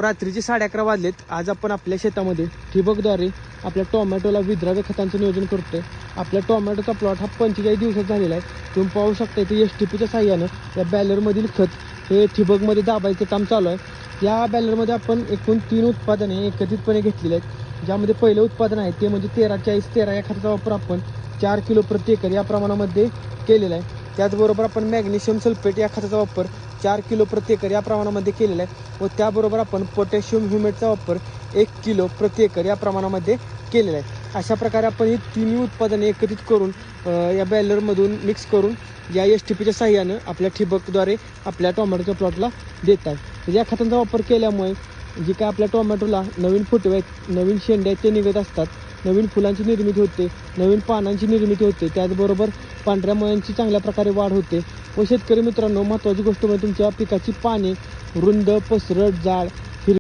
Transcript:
रात्रीचे 11:30 वाजलेत. आज आपण आपल्या शेतामध्ये ठिबकद्वारे आपल्या टोमॅटोला विद्राव्य खतांचं नियोजन करतोय. आपल्या टोमॅटोचा प्लॉट हा 45 दिवसात झालेला आहे. तुम्ही पाहू शकता इथे STPच्या साह्यानं या बॅलरमधील खत हे ठिबकमध्ये दाबायचं काम चालू आहे. या बॅलरमध्ये आपण एकूण 3 उत्पादने एकत्रितपणे घेतलेली आहेत. ज्यामध्ये पहिलं उत्पादन आहे ते म्हणजे 13-40-13 या खताचा वापर आपण 4 किलो प्रति एकर या प्रमाणामध्ये केलेला आहे. त्याचबरोबर आपण मॅग्नेशियम सल्फेट या खताचा वापर 4 किलो प्रति एकर या प्रमाणामध्ये केलेला आहे व त्याबरोबर आपण पोटॅशियम ह्युमेटचा वापर 1 किलो प्रति एकर या प्रमाणामध्ये केलेला आहे. अशा प्रकारे आपण ही तिन्ही उत्पादने एकत्रित करून या बॅलरमधून मिक्स करून या STPच्या साह्यानं आपल्या ठिबकद्वारे आपल्या टोमॅटोच्या प्लॉटला देत आहे. या खतांचा वापर केल्यामुळे जे काय आपल्या टोमॅटोला नवीन फुटवे आहेत, नवीन शेंड्या आहेत ते निघत असतात, नवीन फुलांची निर्मिती होते, नवीन पानांची निर्मिती होते, त्याचबरोबर पांढऱ्या मुळ्यांची चांगल्या प्रकारे वाढ होते. व शेतकरी मित्रांनो, महत्त्वाची गोष्ट म्हणजे तुमच्या पिकाची पाने रुंद, पसरट, जाड